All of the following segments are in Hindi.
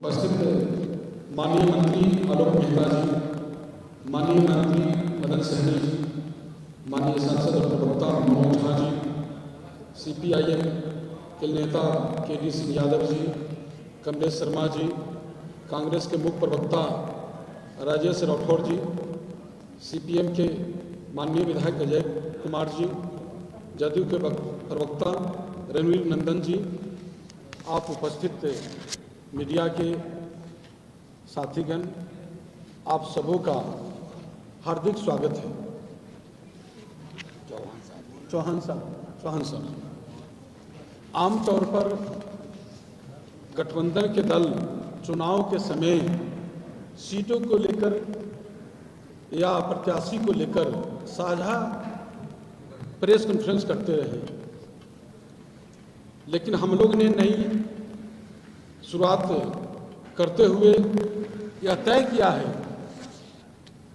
उपस्थित माननीय मंत्री आलोक मेहता जी, माननीय मंत्री मदन सहनी जी, माननीय सांसद और प्रवक्ता मनोज झा जी, CPIM के नेता KD सिंह यादव जी, कमलेश शर्मा जी, कांग्रेस के मुख्य प्रवक्ता राजेश राठौर जी, CPM के माननीय विधायक अजय कुमार जी, जदयू के प्रवक्ता रणवीर नंदन जी, आप उपस्थित मीडिया के साथीगण, आप सबों का हार्दिक स्वागत है। चौहान साहब, आमतौर पर गठबंधन के दल चुनाव के समय सीटों को लेकर या प्रत्याशी को लेकर साझा प्रेस कॉन्फ्रेंस करते रहे, लेकिन हम लोग ने नई शुरुआत करते हुए यह तय किया है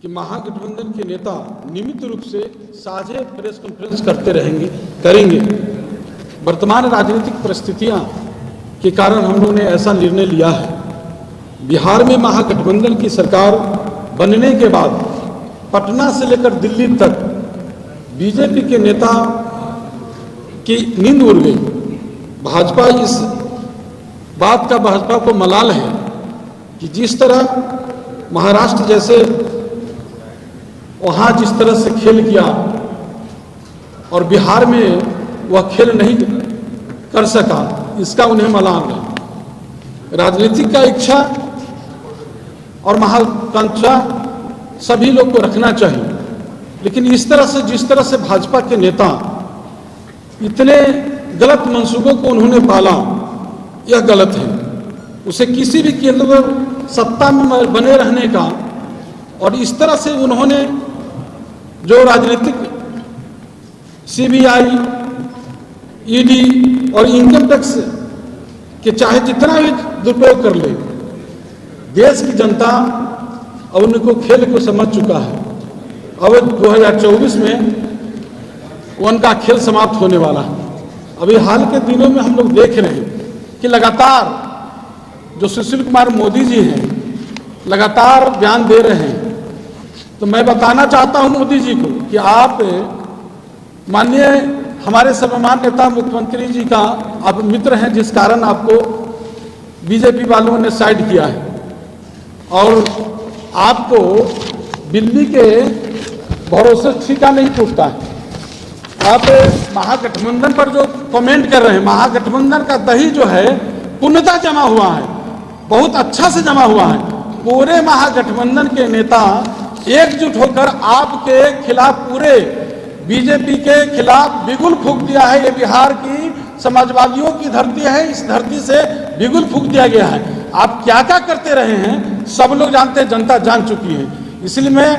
कि महागठबंधन के नेता नियमित रूप से साझे प्रेस कॉन्फ्रेंस करते करेंगे। वर्तमान राजनीतिक परिस्थितियां के कारण हम लोगों ने ऐसा निर्णय लिया है। बिहार में महागठबंधन की सरकार बनने के बाद पटना से लेकर दिल्ली तक बीजेपी के नेता की नींद उड़ गई। भाजपा इस बात का भाजपा को मलाल है कि जिस तरह महाराष्ट्र जैसे वहाँ जिस तरह से खेल किया और बिहार में वह खेल नहीं कर सका, इसका उन्हें मलाल है। राजनीतिक का इच्छा और महत्वाकांक्षा सभी लोग को रखना चाहिए, लेकिन इस तरह से जिस तरह से भाजपा के नेता इतने गलत मंसूबों को उन्होंने पाला, यह गलत है। उसे किसी भी केंद्र पर सत्ता में बने रहने का, और इस तरह से उन्होंने जो राजनीतिक CBI, ED और इनकम टैक्स के चाहे जितना भी दुरुपयोग कर ले, देश की जनता अब उनको खेल को समझ चुका है। अब 2024 में उनका खेल समाप्त होने वाला है। अभी हाल के दिनों में हम लोग देख रहे हैं कि लगातार जो सुशील कुमार मोदी जी हैं लगातार बयान दे रहे हैं। तो मैं बताना चाहता हूं मोदी जी को कि आप माननीय हमारे सर्वमान्य नेता मुख्यमंत्री जी का आप मित्र हैं, जिस कारण आपको बीजेपी वालों ने साइड किया है, और आपको दिल्ली के भरोसे ठीका नहीं टूटता है। आप महागठबंधन पर जो कमेंट कर रहे हैं, महागठबंधन का दही जो है पूर्णतः जमा हुआ है, बहुत अच्छा से जमा हुआ है। पूरे महागठबंधन के नेता एकजुट होकर आपके खिलाफ, पूरे बीजेपी के खिलाफ बिगुल फूंक दिया है। ये बिहार की समाजवादियों की धरती है, इस धरती से बिगुल फूंक दिया गया है। आप क्या क्या करते रहे हैं सब लोग जानते हैं, जनता जान चुकी है। इसलिए मैं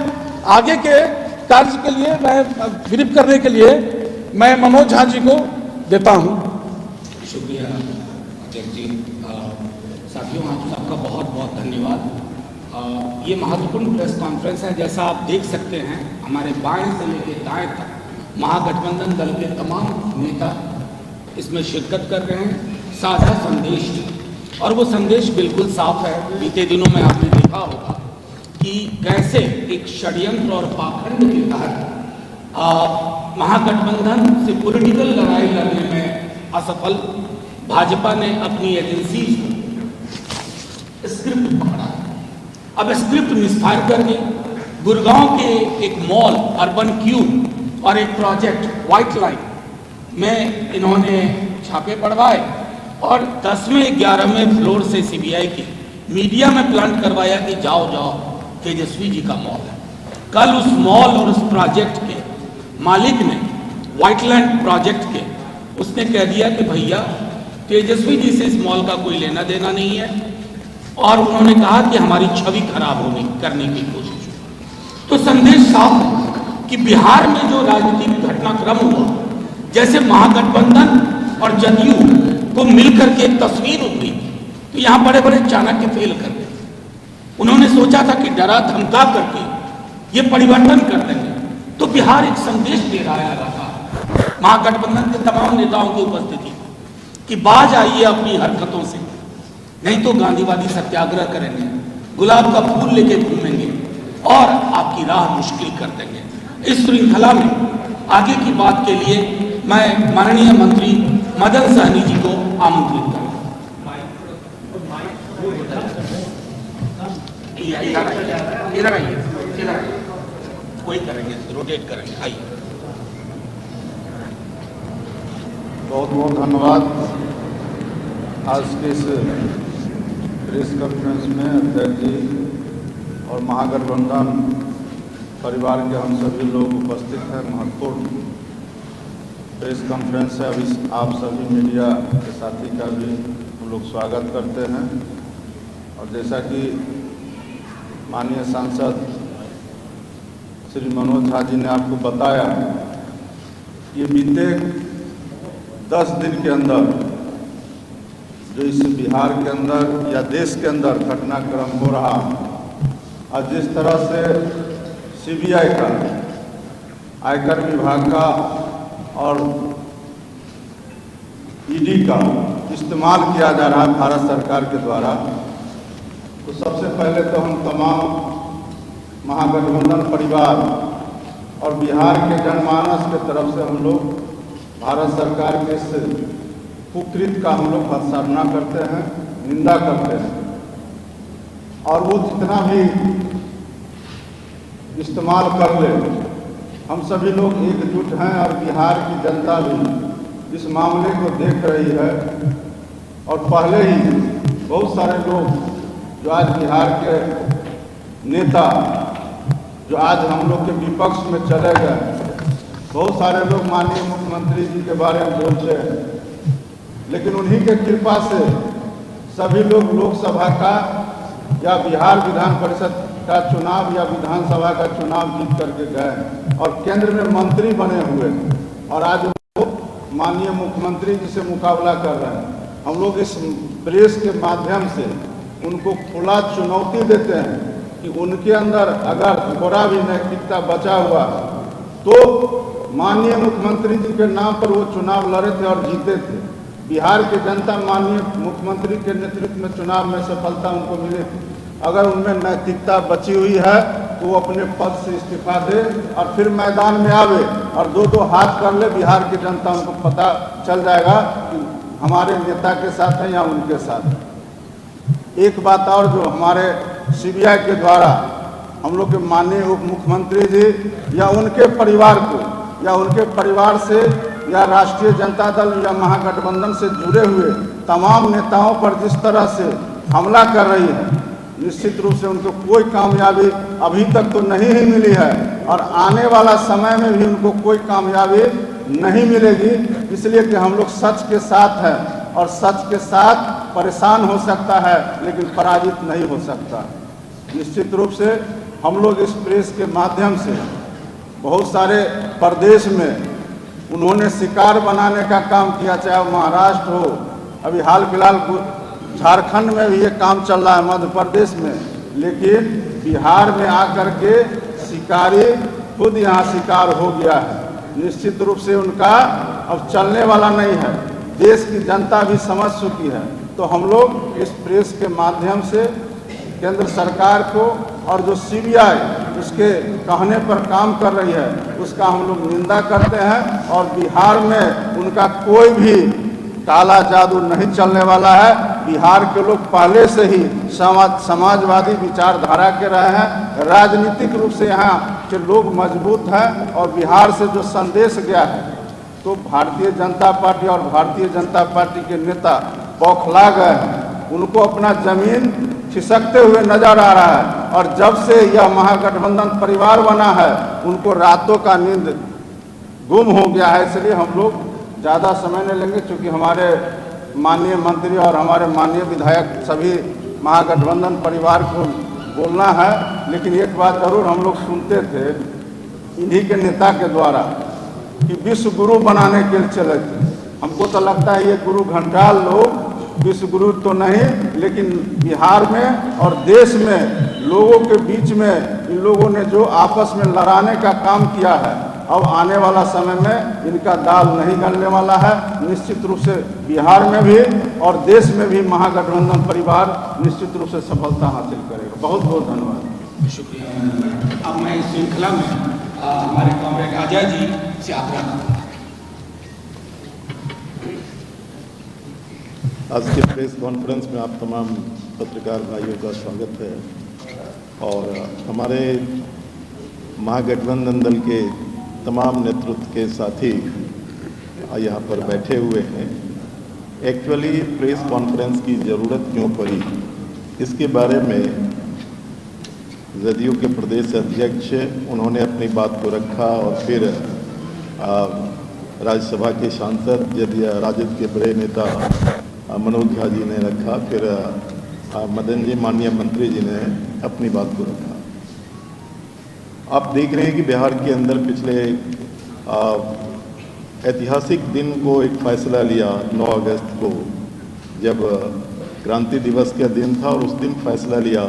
आगे के कार्य के लिए, मैं ब्रीफ करने के लिए मैं मनोज झा जी को देता हूं। शुक्रिया अध्यक्ष जी। साथियों, आप सबका बहुत बहुत धन्यवाद। ये महत्वपूर्ण प्रेस कॉन्फ्रेंस है। जैसा आप देख सकते हैं, हमारे बाएं से लेकर दाएं तक महागठबंधन दल के तमाम नेता इसमें शिरकत कर रहे हैं। साझा संदेश, और वो संदेश बिल्कुल साफ है। बीते दिनों में आपने देखा होगा कि कैसे एक षड्यंत्र और पाखंड के तहत महागठबंधन से पॉलिटिकल लड़ाई लड़ने में असफल भाजपा ने अपनी एजेंसी स्क्रिप्ट पकड़ा। अब स्क्रिप्ट मिसफायर करके गुड़गांव के एक मॉल अर्बन क्यूब और एक प्रोजेक्ट व्हाइट लाइन में इन्होंने छापे पड़वाए और 10वें 11वें फ्लोर से CBI की मीडिया में प्लांट करवाया कि जाओ जाओ तेजस्वी जी का मॉल है। कल उस मॉल और उस प्रोजेक्ट के मालिक ने, व्हाइटलैंड प्रोजेक्ट के, उसने कह दिया कि भैया तेजस्वी जी से इस मॉल का कोई लेना देना नहीं है, और उन्होंने कहा कि हमारी छवि खराब करने की कोशिश। तो संदेश साफ है कि बिहार में जो राजनीतिक घटनाक्रम हुआ, जैसे महागठबंधन और जदयू को मिलकर के एक तस्वीर उभरी, तो यहाँ बड़े बड़े चाणक्य फेल कर गए। उन्होंने सोचा था कि डरा धमका करके ये परिवर्तन कर देंगे। तो बिहार एक संदेश दे रहा है लगातार महागठबंधन के तमाम नेताओं की उपस्थिति कि बाज आइए अपनी हरकतों से, नहीं तो गांधीवादी सत्याग्रह करेंगे, गुलाब का फूल लेके घूमेंगे और आपकी राह मुश्किल कर देंगे। इस श्रृंखला में आगे की बात के लिए मैं माननीय मंत्री मदन सहनी जी को आमंत्रित करूंगा। इधर आइए, कोई करेंगे, रोटेट करेंगे, आइए। बहुत बहुत धन्यवाद। आज के इस प्रेस कॉन्फ्रेंस में अध्यक्ष जी और महागठबंधन परिवार के हम सभी लोग उपस्थित हैं। महत्वपूर्ण प्रेस कॉन्फ्रेंस है। अभी आप सभी मीडिया के साथी का भी हम लोग स्वागत करते हैं। और जैसा कि माननीय सांसद श्री मनोज झा जी ने आपको बताया, ये बीते 10 दिन के अंदर जो इस बिहार के अंदर या देश के अंदर घटनाक्रम हो रहा, और जिस तरह से सीबीआई का, आयकर विभाग का और ईडी का इस्तेमाल किया जा रहा है भारत सरकार के द्वारा, तो सबसे पहले तो हम तमाम महागठबंधन परिवार और बिहार के जनमानस के तरफ से हम लोग भारत सरकार के इस कुकृत्य का हम लोग भर्त्सना करते हैं, निंदा करते हैं। और वो जितना भी इस्तेमाल कर ले, हम सभी लोग एकजुट हैं और बिहार की जनता भी इस मामले को देख रही है। और पहले ही बहुत सारे लोग जो आज बिहार के नेता जो आज हम लोग के विपक्ष में चले गए, बहुत सारे लोग माननीय मुख्यमंत्री जी के बारे में बोलते हैं, लेकिन उन्हीं के कृपा से सभी लोग लोकसभा का या बिहार विधान परिषद का चुनाव या विधानसभा का चुनाव जीत करके गए और केंद्र में मंत्री बने हुए, और आज वो माननीय मुख्यमंत्री जी से मुकाबला कर रहे हैं। हम लोग इस प्रेस के माध्यम से उनको खुला चुनौती देते हैं कि उनके अंदर अगर थोड़ा भी नैतिकता बचा हुआ तो माननीय मुख्यमंत्री जी के नाम पर वो चुनाव लड़े थे और जीते थे। बिहार की जनता माननीय मुख्यमंत्री के नेतृत्व में चुनाव में सफलता उनको मिली थी। अगर उनमें नैतिकता बची हुई है तो वो अपने पद से इस्तीफा दे और फिर मैदान में आवे और दो हाथ कर ले। बिहार की जनता उनको पता चल जाएगा कि हमारे नेता के साथ है या उनके साथ है। एक बात और, जो हमारे सीबीआई के द्वारा हम लोग के माननीय उप मुख्यमंत्री जी या उनके परिवार को या उनके परिवार से या राष्ट्रीय जनता दल या महागठबंधन से जुड़े हुए तमाम नेताओं पर जिस तरह से हमला कर रही है, निश्चित रूप से उनको कोई कामयाबी अभी तक तो नहीं ही मिली है और आने वाला समय में भी उनको कोई कामयाबी नहीं मिलेगी। इसलिए कि हम लोग सच के साथ हैं और सच के साथ परेशान हो सकता है लेकिन पराजित नहीं हो सकता। निश्चित रूप से हम लोग इस प्रेस के माध्यम से बहुत सारे प्रदेश में उन्होंने शिकार बनाने का काम किया, चाहे महाराष्ट्र हो, अभी हाल फिलहाल झारखंड में भी ये काम चल रहा है, मध्य प्रदेश में, लेकिन बिहार में आकर के शिकारी खुद यहाँ शिकार हो गया है। निश्चित रूप से उनका अब चलने वाला नहीं है, देश की जनता भी समझ चुकी है। तो हम लोग इस प्रेस के माध्यम से केंद्र सरकार को और जो सीबीआई उसके कहने पर काम कर रही है उसका हम लोग निंदा करते हैं और बिहार में उनका कोई भी काला जादू नहीं चलने वाला है। बिहार के लोग पहले से ही समाजवादी विचारधारा के रहे हैं, राजनीतिक रूप से यहाँ के लोग मजबूत हैं और बिहार से जो संदेश गया है तो भारतीय जनता पार्टी और भारतीय जनता पार्टी के नेता बौखला गए हैं, उनको अपना जमीन खिसकते हुए नजर आ रहा है। और जब से यह महागठबंधन परिवार बना है उनको रातों का नींद गुम हो गया है। इसलिए हम लोग ज़्यादा समय नहीं लेंगे, क्योंकि हमारे माननीय मंत्री और हमारे माननीय विधायक सभी महागठबंधन परिवार को बोलना है। लेकिन एक बात जरूर हम लोग सुनते थे इन्हीं के नेता के द्वारा कि विश्व गुरु बनाने के लिए चले थे। हमको तो लगता है ये गुरु घंटाल लोग विश्व गुरु तो नहीं, लेकिन बिहार में और देश में लोगों के बीच में इन लोगों ने जो आपस में लड़ाने का काम किया है अब आने वाला समय में इनका दाल नहीं गलने वाला है। निश्चित रूप से बिहार में भी और देश में भी महागठबंधन परिवार निश्चित रूप से सफलता हासिल करेगा। बहुत बहुत धन्यवाद। शुक्रिया। अब मैं इस श्रृंखला में हमारे कॉमरेड अजय जी से आग्रह करूँगा। आज के प्रेस कॉन्फ्रेंस में आप तमाम पत्रकार भाइयों का स्वागत है और हमारे महागठबंधन दल के तमाम नेतृत्व के साथी यहाँ पर बैठे हुए हैं। एक्चुअली प्रेस कॉन्फ्रेंस की ज़रूरत क्यों पड़ी, इसके बारे में जदयू के प्रदेश अध्यक्ष उन्होंने अपनी बात को रखा और फिर राज्यसभा के सांसद राजद के बड़े नेता मनोज झा जी ने रखा, फिर मदन जी माननीय मंत्री जी ने अपनी बात को रखा। आप देख रहे हैं कि बिहार के अंदर पिछले ऐतिहासिक दिन को एक फैसला लिया 9 अगस्त को, जब क्रांति दिवस का दिन था, और उस दिन फैसला लिया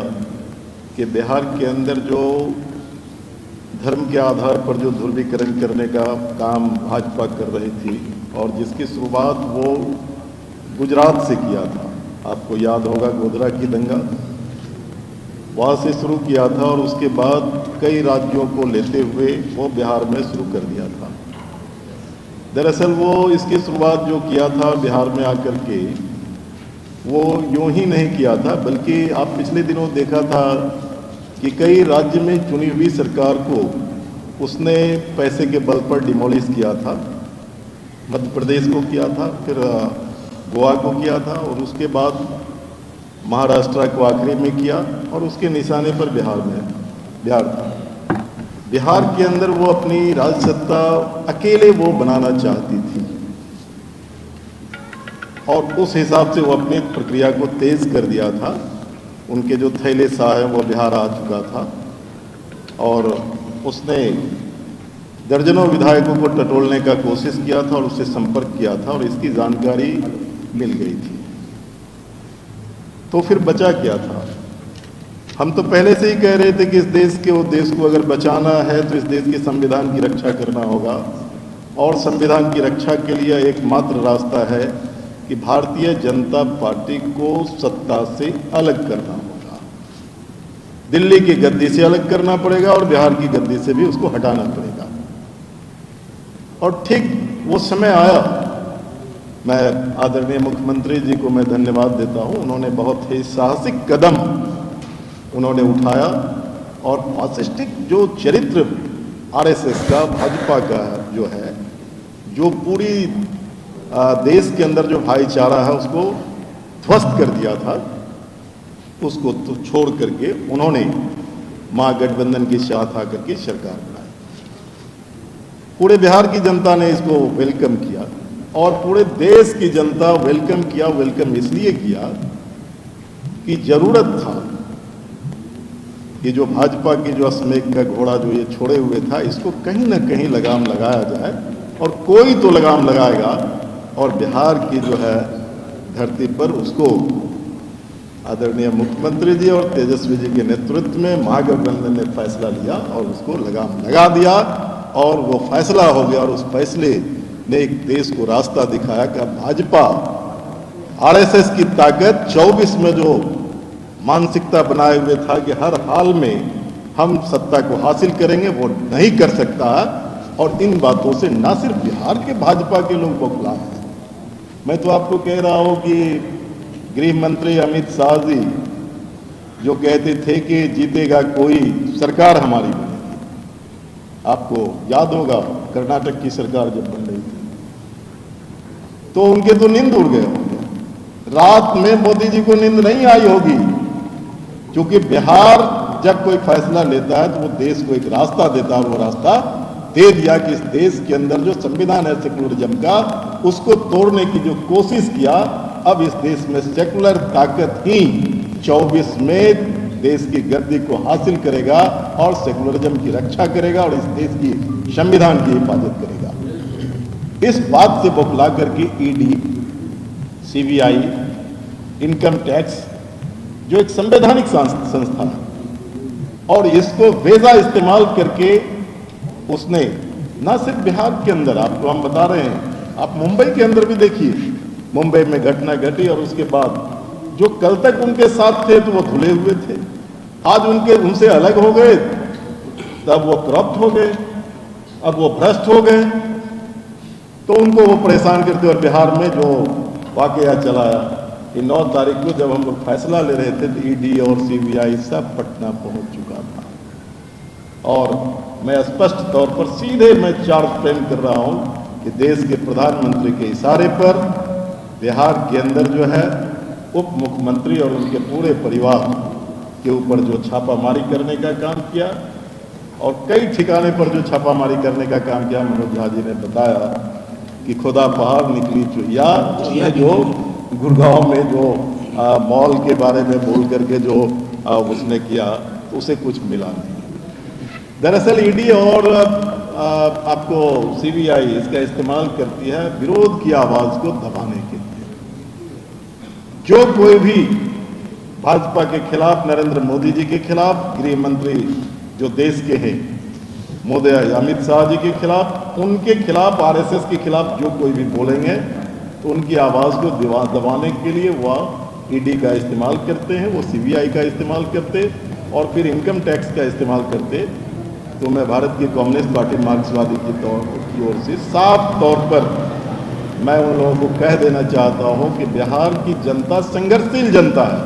कि बिहार के अंदर जो धर्म के आधार पर जो ध्रुवीकरण करने का काम भाजपा कर रही थी और जिसकी शुरुआत वो गुजरात से किया था, आपको याद होगा गोधरा की दंगा, वहाँ से शुरू किया था और उसके बाद कई राज्यों को लेते हुए वो बिहार में शुरू कर दिया था। दरअसल वो इसकी शुरुआत जो किया था बिहार में आकर के, वो यूं ही नहीं किया था, बल्कि आप पिछले दिनों देखा था कि कई राज्य में चुनी हुई सरकार को उसने पैसे के बल पर डिमोलिश किया था। मध्य प्रदेश को किया था, फिर गोवा को किया था और उसके बाद महाराष्ट्र को आखिरी में किया और उसके निशाने पर बिहार था। बिहार के अंदर वो अपनी राज सत्ता अकेले वो बनाना चाहती थी और उस हिसाब से वो अपनी प्रक्रिया को तेज कर दिया था। उनके जो थैले शाह हैं वो बिहार आ चुका था और उसने दर्जनों विधायकों को टटोलने का कोशिश किया था और उससे संपर्क किया था और इसकी जानकारी मिल गई थी। तो फिर बचा क्या था? हम तो पहले से ही कह रहे थे कि इस देश को अगर बचाना है तो इस देश के संविधान की रक्षा करना होगा और संविधान की रक्षा के लिए एकमात्र रास्ता है कि भारतीय जनता पार्टी को सत्ता से अलग करना होगा। दिल्ली की गद्दी से अलग करना पड़ेगा और बिहार की गद्दी से भी उसको हटाना पड़ेगा। और ठीक वो समय आया। मैं आदरणीय मुख्यमंत्री जी को मैं धन्यवाद देता हूं, उन्होंने बहुत ही साहसिक कदम उन्होंने उठाया और फासिस्टिक जो चरित्र आरएसएस का, भाजपा का जो है, जो पूरी देश के अंदर जो भाईचारा है उसको ध्वस्त कर दिया था, उसको तो छोड़ करके उन्होंने महागठबंधन के साथ आकर के सरकार बनाई। पूरे बिहार की जनता ने इसको वेलकम किया और पूरे देश की जनता वेलकम किया। वेलकम इसलिए किया कि जरूरत था कि जो भाजपा की जो अश्वमेध का घोड़ा जो ये छोड़े हुए था, इसको कहीं ना कहीं लगाम लगाया जाए और कोई तो लगाम लगाएगा और बिहार की जो है धरती पर उसको आदरणीय मुख्यमंत्री जी और तेजस्वी जी के नेतृत्व में महागठबंधन ने फैसला लिया और उसको लगाम लगा दिया और वो फैसला हो गया और उस फैसले ने एक देश को रास्ता दिखाया कि भाजपा आरएसएस की ताकत 24 में जो मानसिकता बनाए हुए था कि हर हाल में हम सत्ता को हासिल करेंगे, वो नहीं कर सकता। और इन बातों से ना सिर्फ बिहार के भाजपा के लोग बौखला हैं। मैं तो आपको कह रहा हूं कि गृह मंत्री अमित शाह जी जो कहते थे कि जीतेगा कोई, सरकार हमारी बनेगी। आपको याद होगा कर्नाटक की सरकार जब बन रही थी तो उनके तो नींद उड़ गए होंगे, रात में मोदी जी को नींद नहीं आई होगी, क्योंकि बिहार जब कोई फैसला लेता है तो वो देश को एक रास्ता देता है और वो रास्ता दे दिया कि इस देश के अंदर जो संविधान है सेकुलरिज्म का, उसको तोड़ने की जो कोशिश किया, अब इस देश में सेकुलर ताकत ही 24 में देश की गद्दी को हासिल करेगा और सेकुलरिज्म की रक्षा करेगा और इस देश की संविधान की हिफाजत करेगा। इस बात से बौखला करके ईडी, सीबीआई, इनकम टैक्स जो एक संवैधानिक संस्था है और इसको वेजा इस्तेमाल करके उसने ना सिर्फ बिहार के अंदर, आपको हम बता रहे हैं, आप मुंबई के अंदर भी देखिए, मुंबई में घटना घटी और उसके बाद जो कल तक उनके साथ थे तो वो धुले हुए थे, आज उनसे अलग हो गए, तब वो करप्ट हो गए, अब वो भ्रष्ट हो गए, तो उनको वो परेशान करते। और बिहार में जो वाकया चला कि 9 तारीख को जब हम लोग फैसला ले रहे थे तो ईडी और सीबीआई सब पटना पहुंच चुका था। और मैं स्पष्ट तौर पर सीधे मैं चार्ज फ्रेम कर रहा हूं कि देश के प्रधानमंत्री के इशारे पर बिहार के अंदर जो है उप मुख्यमंत्री और उनके पूरे परिवार के ऊपर जो छापामारी करने का काम किया और कई ठिकाने पर जो छापामारी करने का काम किया, मनोज झा जी ने बताया कि खुदा पहाड़ निकली चुहिया, उसने जो गुड़गांव में जो मॉल के बारे में बोल करके जो उसने किया उसे कुछ मिला नहीं। दरअसल ईडी और आपको सीबीआई इसका इस्तेमाल करती है विरोध की आवाज को दबाने के लिए। जो कोई भी भाजपा के खिलाफ, नरेंद्र मोदी जी के खिलाफ, गृह मंत्री जो देश के हैं मोदी अमित शाह जी के खिलाफ, उनके खिलाफ, आरएसएस के खिलाफ जो कोई भी बोलेंगे तो उनकी आवाज को दबाने के लिए वह ईडी का इस्तेमाल करते हैं, वो सीबीआई का इस्तेमाल करते और फिर इनकम टैक्स का इस्तेमाल करते। तो मैं भारत की कम्युनिस्ट पार्टी मार्क्सवादी की ओर से साफ तौर पर मैं उन लोगों को कह देना चाहता हूं कि बिहार की जनता संघर्षशील जनता है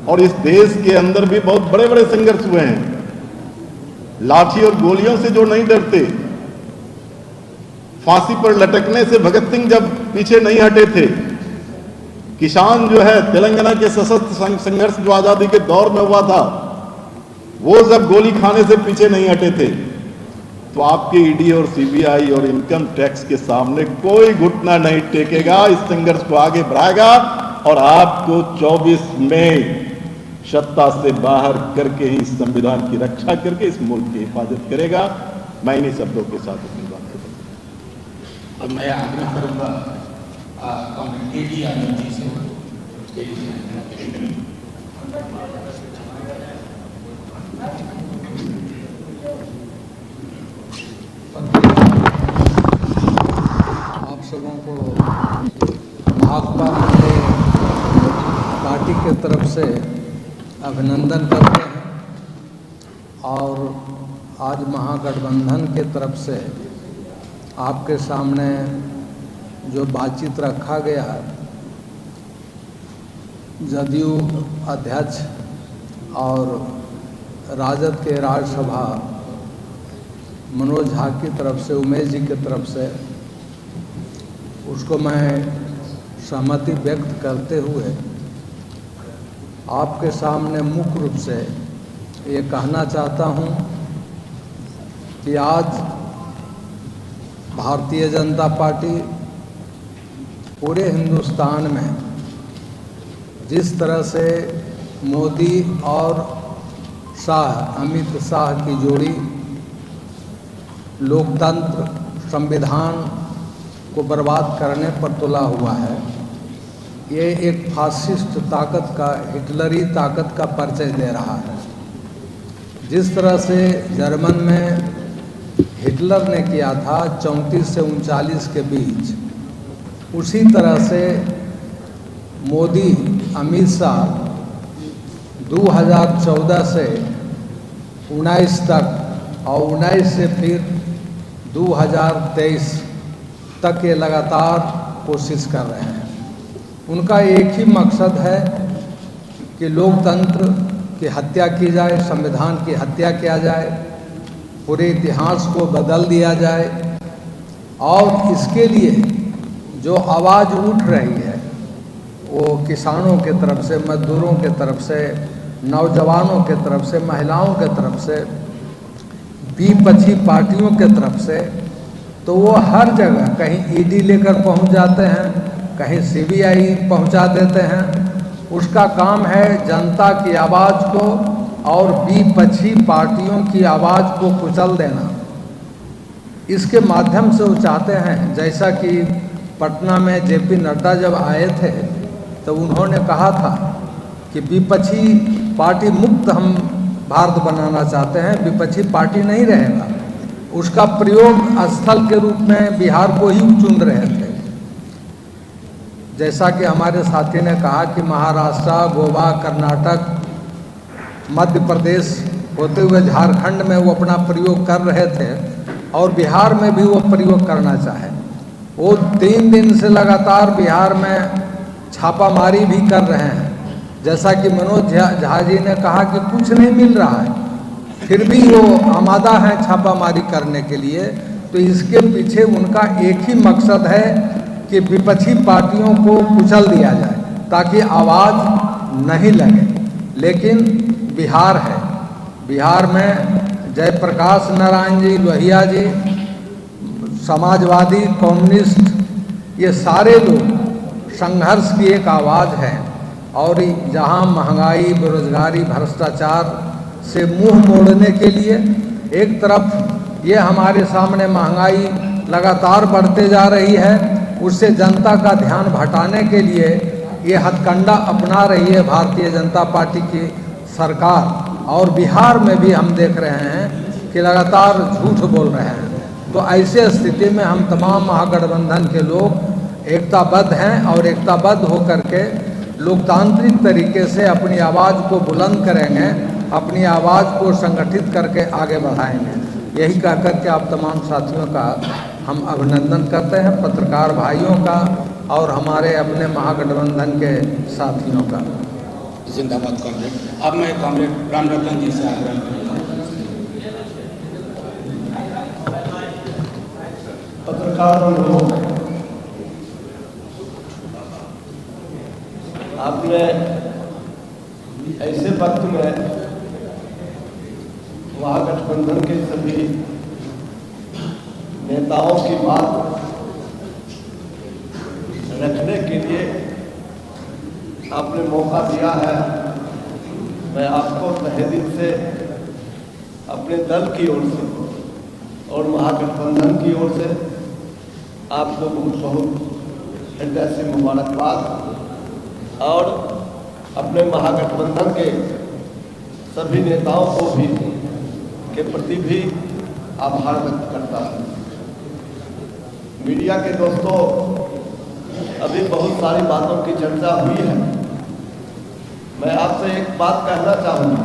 और इस देश के अंदर भी बहुत बड़े बड़े संघर्ष हुए हैं। लाठी और गोलियों से जो नहीं डरते, फांसी पर लटकने से भगत सिंह जब पीछे नहीं हटे थे, किसान जो है तेलंगाना के सशस्त्र संघर्ष जो आजादी के दौर में हुआ था वो जब गोली खाने से पीछे नहीं हटे थे, तो आपके ईडी और सीबीआई और इनकम टैक्स के सामने कोई घुटना नहीं टेकेगा, इस संघर्ष को आगे बढ़ाएगा और आपको 24 में सत्ता से बाहर करके ही इस संविधान की रक्षा करके इस मुल्क की हिफाजत करेगा। मैं इन्हीं शब्दों के साथ अपनी बात करूंगा। और मैं आग्रह करूंगा एडी आनंद जी से। आप सबों को भाजपा पार्टी के तरफ से अभिनंदन करते हैं और आज महागठबंधन के तरफ से आपके सामने जो बातचीत रखा गया, जदयू अध्यक्ष और राजद के राज्यसभा मनोज झा की तरफ से, उमेश जी की तरफ से, उसको मैं सहमति व्यक्त करते हुए आपके सामने मुख्य रूप से ये कहना चाहता हूँ कि आज भारतीय जनता पार्टी पूरे हिंदुस्तान में जिस तरह से मोदी और शाह, अमित शाह की जोड़ी लोकतंत्र, संविधान को बर्बाद करने पर तुला हुआ है, ये एक फासिस्ट ताकत का, हिटलरी ताकत का परिचय दे रहा है। जिस तरह से जर्मन में हिटलर ने किया था 34 से 39 के बीच, उसी तरह से मोदी, अमित शाह 2014 से 19 तक और 19 से फिर 2023 तक ये लगातार कोशिश कर रहे हैं। उनका एक ही मकसद है कि लोकतंत्र की हत्या की जाए, संविधान की हत्या किया जाए, पूरे इतिहास को बदल दिया जाए और इसके लिए जो आवाज़ उठ रही है वो किसानों के तरफ से, मजदूरों के तरफ से, नौजवानों के तरफ से, महिलाओं के तरफ से, विपक्षी पार्टियों के तरफ से, तो वो हर जगह कहीं ईडी लेकर पहुंच जाते हैं, कहीं सीबीआई पहुंचा देते हैं। उसका काम है जनता की आवाज़ को और विपक्षी पार्टियों की आवाज़ को कुचल देना। इसके माध्यम से वो चाहते हैं, जैसा कि पटना में जेपी नड्डा जब आए थे तो उन्होंने कहा था कि विपक्षी पार्टी मुक्त हम भारत बनाना चाहते हैं, विपक्षी पार्टी नहीं रहेगा। उसका प्रयोग स्थल के रूप में बिहार को ही चुन रहे थे। जैसा कि हमारे साथी ने कहा कि महाराष्ट्र, गोवा, कर्नाटक, मध्य प्रदेश होते हुए झारखंड में वो अपना प्रयोग कर रहे थे और बिहार में भी वो प्रयोग करना चाहे। वो 3 दिन से लगातार बिहार में छापामारी भी कर रहे हैं। जैसा कि मनोज झा जी ने कहा कि कुछ नहीं मिल रहा है, फिर भी वो आमादा है छापामारी करने के लिए। तो इसके पीछे उनका एक ही मकसद है कि विपक्षी पार्टियों को कुचल दिया जाए ताकि आवाज़ नहीं लगे। लेकिन बिहार है, बिहार में जयप्रकाश नारायण जी, लोहिया जी, समाजवादी, कम्युनिस्ट, ये सारे लोग संघर्ष की एक आवाज़ है। और जहां महंगाई, बेरोजगारी, भ्रष्टाचार से मुंह मोड़ने के लिए एक तरफ ये हमारे सामने महंगाई लगातार बढ़ते जा रही है, उससे जनता का ध्यान भटाने के लिए ये हथकंडा अपना रही है भारतीय जनता पार्टी की सरकार। और बिहार में भी हम देख रहे हैं कि लगातार झूठ बोल रहे हैं। तो ऐसे स्थिति में हम तमाम महागठबंधन के लोग एकताबद्ध हैं और एकताबद्ध होकर के लोकतांत्रिक तरीके से अपनी आवाज़ को बुलंद करेंगे, अपनी आवाज़ को संगठित करके आगे बढ़ाएंगे। यही कहकर के आप तमाम साथियों का हम अभिनंदन करते हैं, पत्रकार भाइयों का और हमारे अपने महागठबंधन के साथियों का। जिंदाबाद कॉमरेड। अब मैं कॉमरेड राम रतन जी से आग्रह करूँगा। पत्रकार लोग, आपने ऐसे वक्त में महागठबंधन के सभी नेताओं की बात रखने के लिए आपने मौका दिया है। मैं आपको तहे दिल से अपने दल की ओर से और महागठबंधन की ओर से आपको बहुत बहुत हृदय से मुबारकबाद और अपने महागठबंधन के सभी नेताओं को भी के प्रति भी आभार व्यक्त करता हूँ। मीडिया के दोस्तों, अभी बहुत सारी बातों की चर्चा हुई है। मैं आपसे एक बात कहना चाहूँगा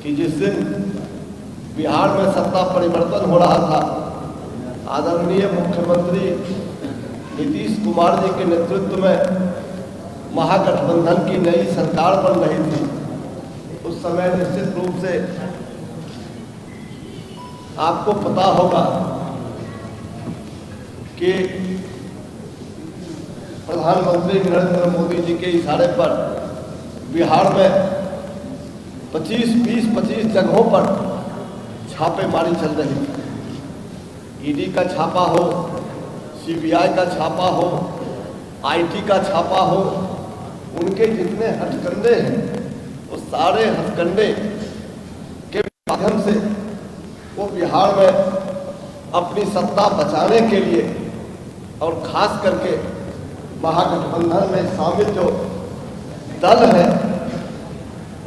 कि जिस दिन बिहार में सत्ता परिवर्तन हो रहा था, आदरणीय मुख्यमंत्री नीतीश कुमार जी के नेतृत्व में महागठबंधन की नई सरकार बन रही थी। उस समय निश्चित रूप से आपको पता होगा कि प्रधानमंत्री नरेंद्र मोदी जी के इशारे पर बिहार में 25 जगहों पर छापेमारी चल रही थी। ईडी का छापा हो, सीबीआई का छापा हो, आईटी का छापा हो, उनके जितने हथकंडे हैं वो सारे हथकंडे के माध्यम से वो बिहार में अपनी सत्ता बचाने के लिए और खास करके महागठबंधन में शामिल जो दल है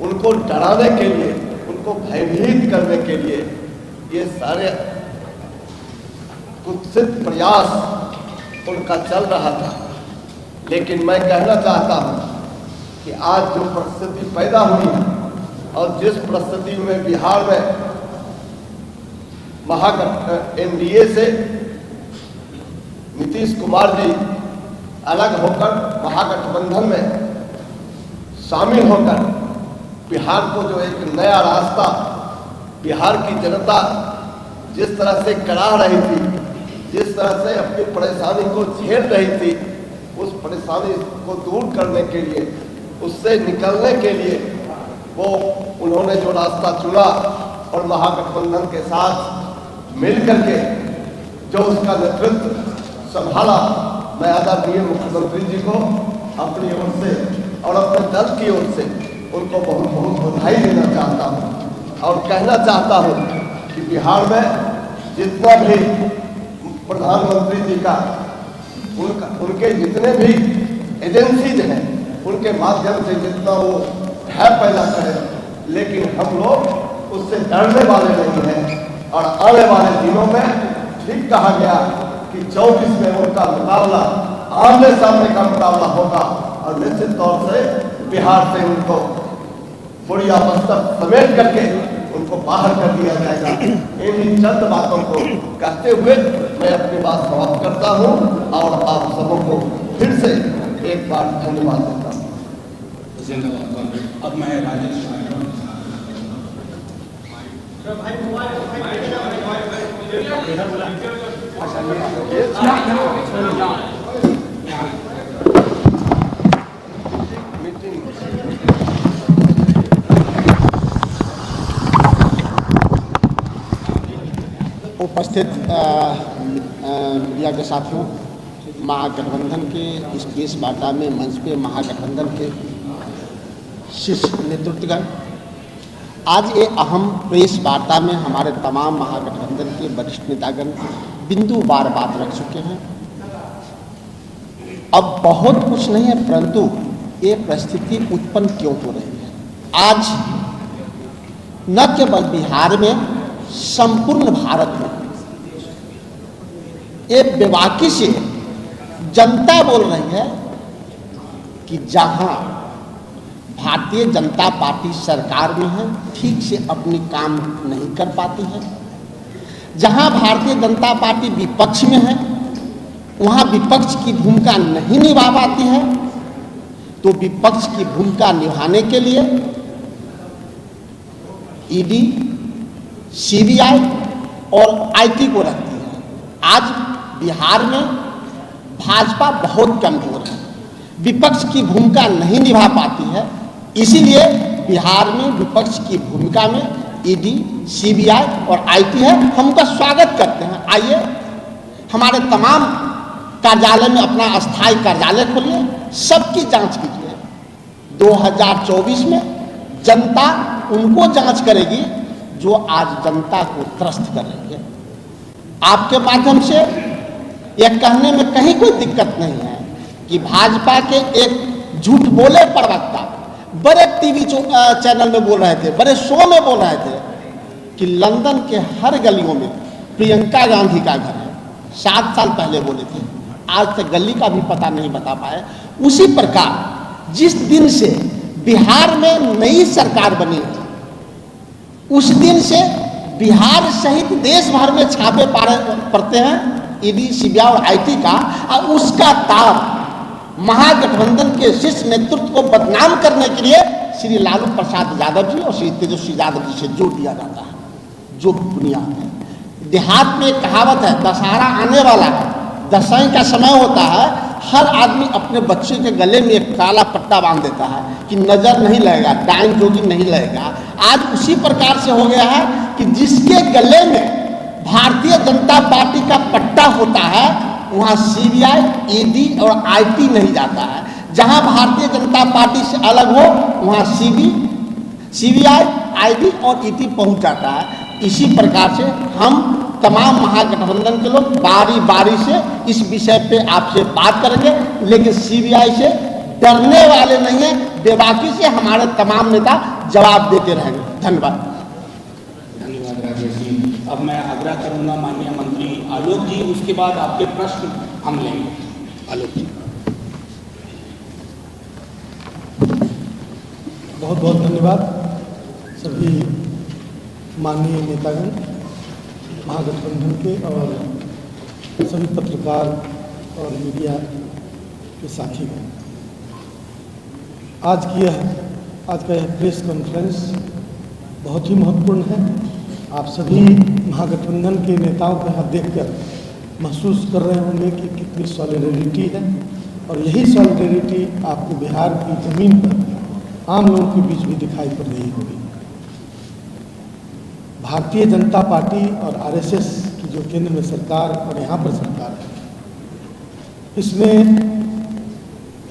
उनको डराने के लिए, उनको भयभीत करने के लिए ये सारे कुत्सित प्रयास उनका चल रहा था। लेकिन मैं कहना चाहता हूँ कि आज जो परिस्थिति पैदा हुई है और जिस परिस्थिति में बिहार में एनडीए से नीतीश कुमार जी अलग होकर महागठबंधन में शामिल होकर बिहार को जो एक नया रास्ता बिहार की जनता जिस तरह से करा रही थी, जिस तरह से अपनी परेशानी को झेल रही थी, उस परेशानी को दूर करने के लिए, उससे निकलने के लिए वो उन्होंने जो रास्ता चुना और महागठबंधन के साथ मिलकर के जो उसका नेतृत्व संभाला, मैं आदरणीय मुख्यमंत्री जी को अपनी ओर से और अपने दल की ओर से उनको बहुत बहुत बधाई देना चाहता हूँ और कहना चाहता हूँ कि बिहार में जितना भी प्रधानमंत्री जी का उनके जितने भी एजेंसीज हैं उनके माध्यम से जितना वो भय पैदा करें, लेकिन हम लोग उससे डरने वाले नहीं हैं। और आने वाले दिनों में ठीक कहा गया कि 24 में उनका मुकाबला आमने सामने का मुकाबला होगा और निश्चित तौर से बिहार से उनको बुढ़िया मस्तक समेट करके उनको बाहर कर दिया जाएगा। इन्हीं चंद बातों को कहते हुए मैं अपनी बात समाप्त करता हूं और आप सबों को फिर से एक बार धन्यवाद देता हूं। जिंदाबाद। अब मैं राजेश उपस्थित मीडिया के साथियों, महागठबंधन के इस प्रेस वार्ता में मंच पे महागठबंधन के शीर्ष नेतृत्वगण, आज ये अहम प्रेस वार्ता में हमारे तमाम महागठबंधन के वरिष्ठ नेतागण बिंदुवार बात रख चुके हैं। अब बहुत कुछ नहीं है, परंतु ये परिस्थिति उत्पन्न क्यों हो रही है। आज न केवल बिहार में, संपूर्ण भारत में एक बेबाकी से जनता बोल रही है कि जहां भारतीय जनता पार्टी सरकार में है, ठीक से अपनी काम नहीं कर पाती है, जहां भारतीय जनता पार्टी विपक्ष में है, वहां विपक्ष की भूमिका नहीं निभा पाती है, तो विपक्ष की भूमिका निभाने के लिए ईडी, सीबीआई और आईटी को रखती है। आज बिहार में भाजपा बहुत कमजोर है, विपक्ष की भूमिका नहीं निभा पाती है, इसीलिए बिहार में विपक्ष की भूमिका में ईडी, सीबीआई और आईटी है। हम उनका स्वागत करते हैं। आइए हमारे तमाम कार्यालय में अपना अस्थायी कार्यालय खोलिए, सबकी जांच कीजिए। 2024 में जनता उनको जांच करेगी जो आज जनता को त्रस्त कर रही है। आपके माध्यम से यह कहने में कहीं कोई दिक्कत नहीं है कि भाजपा के एक झूठ बोले प्रवक्ता बड़े टीवी चैनल में बोल रहे थे, बड़े शो में बोल रहे थे कि लंदन के हर गलियों में प्रियंका गांधी का घर है। 7 साल पहले बोले थे, आज तक गली का भी पता नहीं बता पाए। उसी प्रकार जिस दिन से बिहार में नई सरकार बनी है, उस दिन से बिहार सहित देश भर में छापे पड़ते हैं ईडी, सीबीआई और आईटी का, और उसका तार महागठबंधन के शीर्ष नेतृत्व को बदनाम करने के लिए श्री लालू प्रसाद यादव जी और श्री तेजस्वी यादव जी से जोड़ दिया जाता है, जो बुनियाद है। देहात में एक कहावत है, दशहरा आने वाला है, दशहरे का समय होता है, हर आदमी अपने बच्चे के गले में एक काला पट्टा बांध देता है कि नजर नहीं लगेगा, डायन जोगी नहीं लगेगा। आज उसी प्रकार से हो गया है कि जिसके गले में भारतीय जनता पार्टी का पट्टा होता है, वहां सीबीआई, ईडी और आईटी नहीं जाता है। जहां भारतीय जनता पार्टी से अलग हो, वहां सीबीआई, आईटी और ईडी पहुंच जाता है। इसी प्रकार से हम तमाम महागठबंधन के लोग बारी बारी से इस विषय पे आपसे बात करेंगे, लेकिन सीबीआई से डरने वाले नहीं है। बेबाकी से हमारे तमाम नेता जवाब देते रहेंगे। धन्यवाद। धन्यवाद राजेश जी। अब मैं आग्रह करूंगा माननीय मंत्री आलोक जी, उसके बाद आपके प्रश्न हम लेंगे। आलोक जी। बहुत बहुत धन्यवाद सभी माननीय नेतागण, महागठबंधन के और सभी पत्रकार और मीडिया के साथीगण। आज का यह प्रेस कॉन्फ्रेंस बहुत ही महत्वपूर्ण है। आप सभी महागठबंधन के नेताओं को यहाँ देखकर महसूस कर रहे होंगे कि कितनी सॉलिडेरिटी है, और यही सॉलिडेरिटी आपको बिहार की ज़मीन पर आम लोगों के बीच भी दिखाई पड़ रही होगी। भारतीय जनता पार्टी और आरएसएस की जो केंद्र में सरकार और यहाँ पर सरकार है, इसमें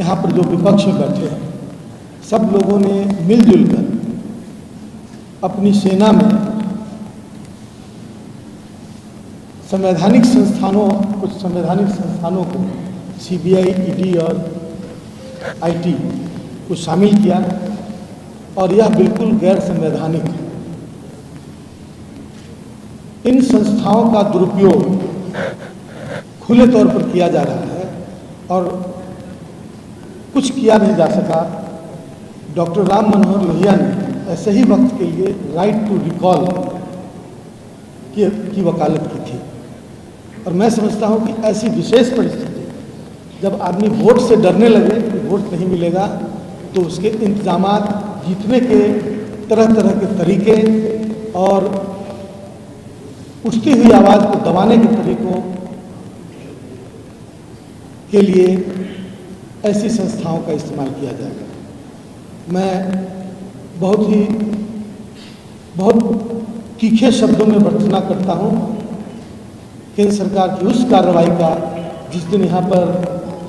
यहाँ पर जो विपक्ष में बैठे हैं, सब लोगों ने मिलजुल कर अपनी सेना में कुछ संवैधानिक संस्थानों को सीबीआई, ईडी और आईटी को शामिल किया, और यह बिल्कुल गैर संवैधानिक है। इन संस्थाओं का दुरुपयोग खुले तौर पर किया जा रहा है और कुछ किया नहीं जा सका। डॉक्टर राम मनोहर लोहिया ने ऐसे ही वक्त के लिए राइट टू रिकॉल की वकालत की थी और मैं समझता हूं कि ऐसी विशेष परिस्थिति जब आदमी वोट से डरने लगे कि वोट नहीं मिलेगा तो उसके इंतजामात, जीतने के तरह तरह के तरीके और उठती हुई आवाज़ को दबाने के तरीकों के लिए ऐसी संस्थाओं का इस्तेमाल किया जाएगा। मैं बहुत तीखे शब्दों में भर्त्सना करता हूं केंद्र सरकार की उस कार्रवाई का जिस दिन यहाँ पर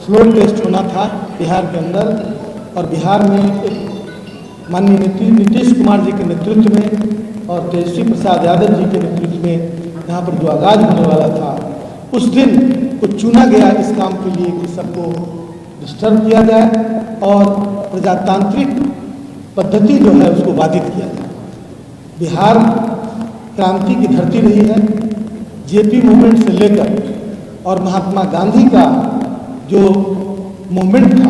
फ्लोर टेस्ट होना था बिहार के अंदर और बिहार में माननीय नीतीश कुमार जी के नेतृत्व में और तेजस्वी प्रसाद यादव जी के नेतृत्व में यहाँ पर जो आगाज होने वाला था उस दिन को चुना गया इस काम के लिए कि सबको डिस्टर्ब किया जाए और प्रजातांत्रिक पद्धति जो है उसको बाधित किया जाए। बिहार क्रांति की धरती रही है। जेपी मूवमेंट से लेकर और महात्मा गांधी का जो मूवमेंट था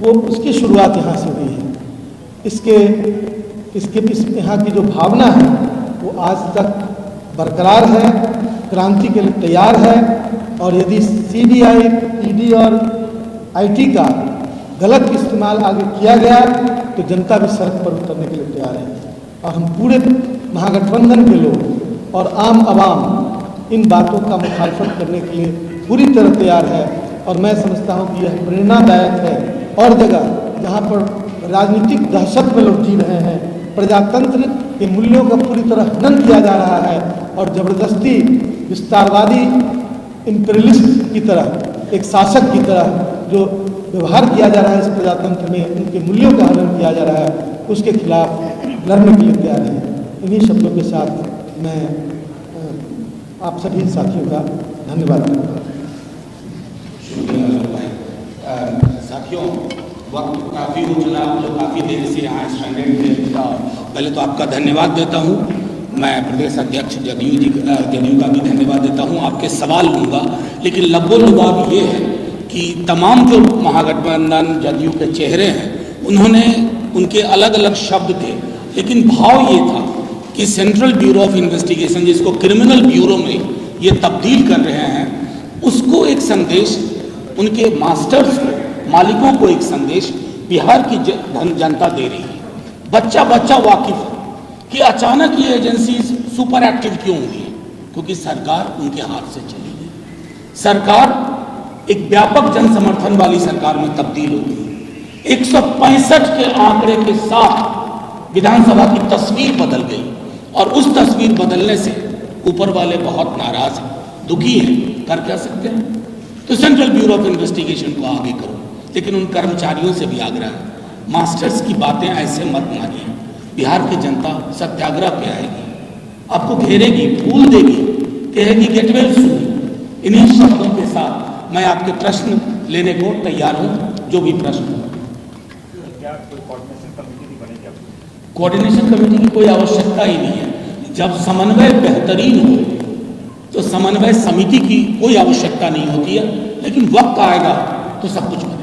वो उसकी शुरुआत यहाँ से हुई है। इसके यहाँ की जो भावना है वो आज तक बरकरार है, क्रांति के लिए तैयार है और यदि सीबीआई, ईडी और आईटी का गलत इस्तेमाल आगे किया गया तो जनता भी सड़क पर उतरने के लिए तैयार है और हम पूरे महागठबंधन के लोग और आम आवाम इन बातों का मुखालफत करने के लिए पूरी तरह तैयार है। और मैं समझता हूँ कि यह प्रेरणादायक है और जगह जहाँ पर राजनीतिक दहशत में लोग जी रहे हैं, प्रजातंत्र के मूल्यों का पूरी तरह हनन किया जा रहा है और जबरदस्ती विस्तारवादी इंपीरियलिस्ट की तरह, एक शासक की तरह जो व्यवहार किया जा रहा है इस प्रजातंत्र में, उनके मूल्यों का हनन किया जा रहा है, उसके खिलाफ लड़ने के लिए तैयार है। इन्हीं शब्दों के साथ मैं आप सभी साथियों का धन्यवाद करता हूँ। साथियों, वक्त काफ़ी हो चला, आप लोग काफ़ी देर से यहाँ स्टैंडर्ड थे। पहले तो आपका धन्यवाद देता हूँ। मैं प्रदेश अध्यक्ष जदयू का भी धन्यवाद देता हूँ। आपके सवाल लूँगा, लेकिन लब्बो लुबाब ये है कि तमाम जो महागठबंधन जदयू के चेहरे हैं उन्होंने उनके अलग अलग शब्द थे, लेकिन भाव ये था कि सेंट्रल ब्यूरो ऑफ इन्वेस्टिगेशन जिसको क्रिमिनल ब्यूरो में ये तब्दील कर रहे हैं, उसको एक संदेश, उनके मास्टर्स को, मालिकों को एक संदेश बिहार की जनता दे रही है। बच्चा बच्चा वाकिफ है कि अचानक ये एजेंसी सुपर एक्टिव क्यों हुई है, क्योंकि सरकार उनके हाथ से चली गई। सरकार एक व्यापक जन समर्थन वाली सरकार में तब्दील हो गई। 165 के आंकड़े के साथ विधानसभा की तस्वीर बदल गई और उस तस्वीर बदलने से ऊपर वाले बहुत नाराज हैं, दुखी हैं। कर क्या सकते हैं? तो सेंट्रल ब्यूरो ऑफ इन्वेस्टिगेशन को आगे करो, लेकिन उन कर्मचारियों से भी आग्रह है, मास्टर्स की बातें ऐसे मत मानिए। बिहार की जनता सत्याग्रह पे आएगी, आपको घेरेगी, फूल देगी, कहेगी गेट वेल सून। इन्हीं शब्दों के साथ मैं आपके प्रश्न लेने को तैयार हूं, जो भी प्रश्न हो। कोऑर्डिनेशन कमेटी की कोई आवश्यकता ही नहीं है। जब समन्वय बेहतरीन हो तो समन्वय समिति की कोई आवश्यकता नहीं होती है, लेकिन वक्त आएगा तो सब कुछ बनेगा।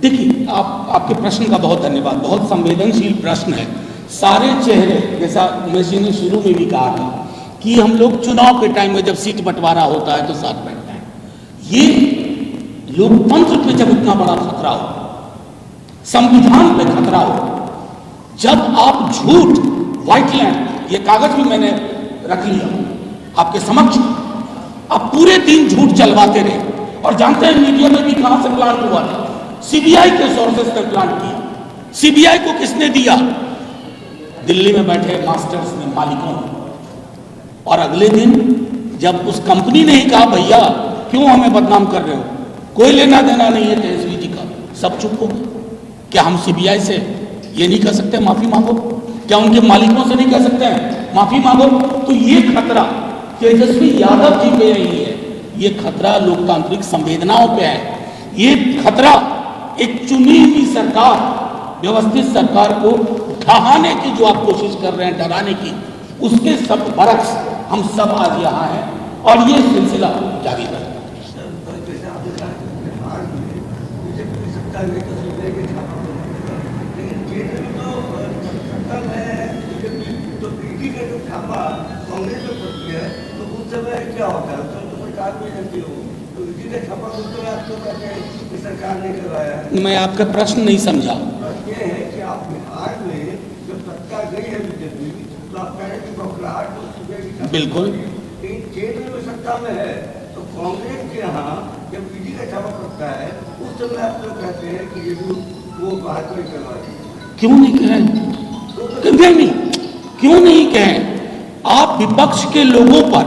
देखिए, आपके प्रश्न का बहुत धन्यवाद, बहुत संवेदनशील प्रश्न है। सारे चेहरे, जैसा उमेश जी ने शुरू में भी कहा था कि हम लोग चुनाव के टाइम में जब सीट बंटवारा होता है तो साथ बैठते हैं। ये लोकतंत्र पे जब इतना बड़ा खतरा हो, संविधान पे खतरा हो, जब आप झूठ, व्हाइट लैंड, ये कागज भी मैंने रख लिया आपके समक्ष, आप पूरे दिन झूठ चलवाते रहे और जानते हैं मीडिया में भी कहां से प्लांट हुआ था। सीबीआई के सोर्सेस ने प्लांट किया। सीबीआई को किसने दिया? दिल्ली में बैठे मास्टर्स ने, मालिकों ने। और अगले दिन जब उस कंपनी ने ही कहा भैया क्यों हमें बदनाम कर रहे हो, कोई लेना देना नहीं है तेजस्वी जी का, सब चुप हो गए। क्या हम सीबीआई से ये नहीं कह सकते माफी मांगो? क्या उनके मालिकों से नहीं कह सकते हैं माफी मांगो? तो ये खतरा तेजस्वी यादव जी पे नहीं है, ये खतरा लोकतांत्रिक संवेदनाओं पे है। ये खतरा एक चुनी हुई सरकार, व्यवस्थित सरकार को ढहाने की जो आप कोशिश कर रहे हैं, डराने की, उसके सब बरक्स हम सब आज यहाँ हैं और ये सिलसिला जारी रहेगा। क्या होता है तो सरकार में रहती हो तो जितने छापा सुनते आपको कहते हैं कि सरकार ने करवाया है। मैं आपका प्रश्न नहीं समझा। ये है कि आप बिहार में जब सत्ता गई है बीजेपी तो आप कह रहे हैं कि बौखलाहट तो सुबह बिल्कुल केंद्र में सत्ता में है तो कांग्रेस के यहाँ जब बीजेपी का छापा पड़ता है उस समय आप लोग कहते हैं कि ये वो बाहर को ही करवा दी। क्यों नहीं कहें? नहीं, क्यों नहीं कहें? आप विपक्ष के लोगों पर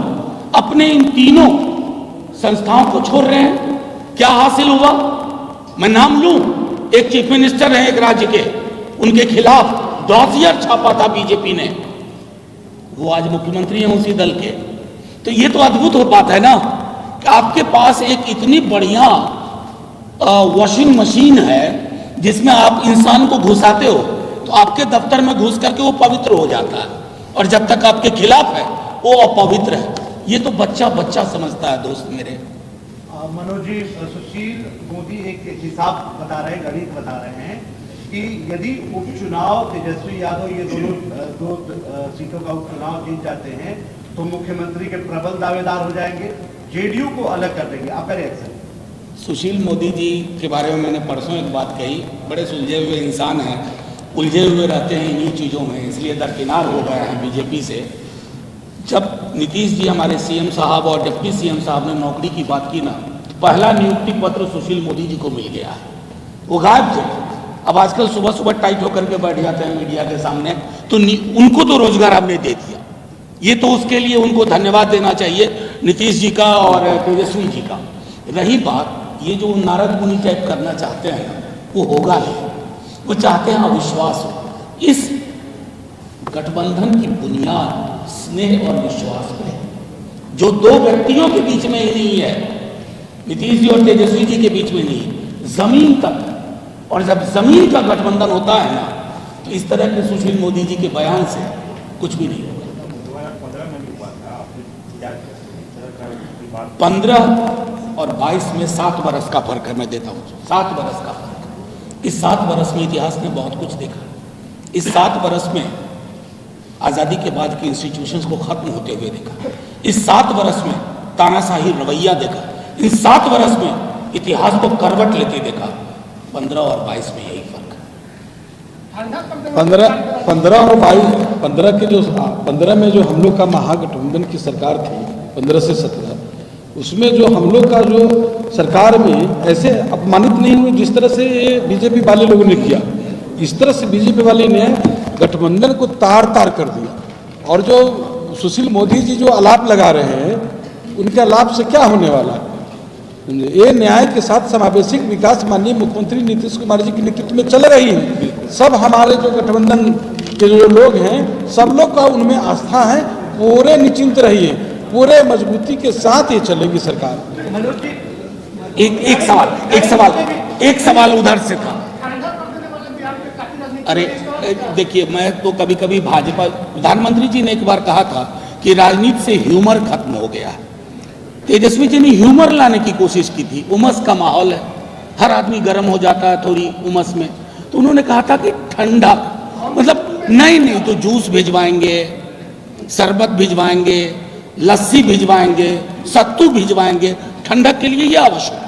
अपने इन तीनों संस्थाओं को छोड़ रहे हैं। क्या हासिल हुआ? मैं नाम लूं, एक चीफ मिनिस्टर है एक राज्य के, उनके खिलाफ डॉजियर छापा था बीजेपी ने, वो आज मुख्यमंत्री हैं उसी दल के। तो ये तो अद्भुत हो पाता है ना कि आपके पास एक इतनी बढ़िया वॉशिंग मशीन है जिसमें आप इंसान को घुसाते हो तो आपके दफ्तर में घुस करके वो पवित्र हो जाता है, और जब तक आपके खिलाफ है वो अपवित्र है। ये तो बच्चा बच्चा समझता है दोस्त मेरे। मनोज जी, सुशील मोदी एक हिसाब बता रहे हैं, गणित बता रहे हैं कि यदि उपचुनाव तेजस्वी यादव ये दो सीटों का उपचुनाव जीत जाते हैं तो मुख्यमंत्री के प्रबल दावेदार हो जाएंगे, जेडीयू को अलग कर देंगे। आपका रिएक्शन? सुशील मोदी जी के बारे में मैंने परसों एक बात कही, बड़े सुलझे हुए इंसान हैं, उलझे हुए रहते हैं इन्हीं चीज़ों में, इसलिए दरकिनार हो गए हैं बीजेपी से। जब नीतीश जी हमारे सीएम साहब और डिप्टी सीएम साहब ने नौकरी की बात की ना, पहला नियुक्ति पत्र सुशील मोदी जी को मिल गया। वो गायब थे, अब आजकल सुबह सुबह टाइट होकर के बैठ जाते हैं मीडिया के सामने, तो उनको तो रोजगार हमने दे दिया। ये तो उसके लिए उनको धन्यवाद देना चाहिए नीतीश जी का और तेजस्वी जी का। रही बात ये जो नारद मुनि टाइप करना चाहते हैं वो होगा नहीं, वो चाहते हैं अविश्वास हो। इस गठबंधन की बुनियाद स्नेह और विश्वास पर है, जो दो व्यक्तियों के बीच में ही नहीं है, नीतीश जी और तेजस्वी जी के बीच में नहीं, जमीन तक। और जब जमीन का गठबंधन होता है ना तो इस तरह के सुशील मोदी जी के बयान से कुछ भी नहीं होगा। 15 और 22 में 7 बरस का फर्क है, मैं देता हूँ 7 बरस का फर्क। इस 7 बरस में इतिहास ने बहुत कुछ देखा। इस 7 बरस में आज़ादी के बाद की इंस्टीट्यूशंस को खत्म होते हुए देखा। इस 7 बरस में तानाशाही रवैया देखा। इन 7 बरस में इतिहास को करवट लेते देखा। 15 और 22 में यही फर्क है। 15 और 22, 15 में जो हम लोग का महागठबंधन की सरकार थी, 15 से 17, उसमें जो हम लोग का जो सरकार में ऐसे अपमानित नहीं हुए जिस तरह से बीजेपी वाले लोगों ने किया। इस तरह से बीजेपी वाले ने गठबंधन को तार तार कर दिया। और जो सुशील मोदी जी जो आलाप लगा रहे हैं, उनके आलाप से क्या होने वाला है? ये न्याय के साथ समावेशिक विकास माननीय मुख्यमंत्री नीतीश कुमार जी के नेतृत्व में चल रही है। सब हमारे जो गठबंधन के जो लोग हैं, सब लोग का उनमें आस्था है। पूरे निश्चिंत रहिए, पूरे मजबूती के साथ ये चलेगी सरकार। एक सवाल उधर से था। अरे देखिए, मैं तो कभी कभी भाजपा, प्रधानमंत्री जी ने एक बार कहा था कि राजनीति से ह्यूमर खत्म हो गया है। तेजस्वी जी ने ह्यूमर लाने की कोशिश की थी। उमस का माहौल है, हर आदमी गर्म हो जाता है थोड़ी उमस में, तो उन्होंने कहा था कि ठंडा, मतलब नहीं तो जूस भिजवाएंगे, शरबत भिजवाएंगे, लस्सी भिजवाएंगे, सत्तू भिजवाएंगे, ठंडक के लिए ये आवश्यक है।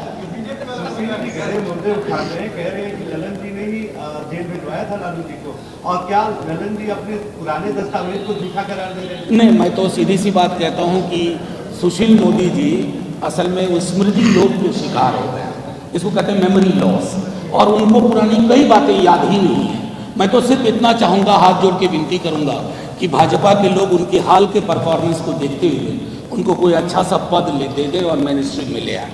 और क्या ललन जी अपने पुराने दस्तावेज को झूठा करार दे रहे हैं? नहीं, मैं तो सीधी सी बात कहता हूँ कि सुशील मोदी जी असल में वो स्मृति लोप के शिकार हो गए, इसको कहते हैं मेमोरी लॉस, और उनको पुरानी कई बातें याद ही नहीं है। मैं तो सिर्फ इतना चाहूँगा, हाथ जोड़ के विनती करूँगा कि भाजपा के लोग उनके हाल के परफॉर्मेंस को देखते हुए उनको कोई अच्छा सा पद दे दे और मिनिस्ट्री में ले आए।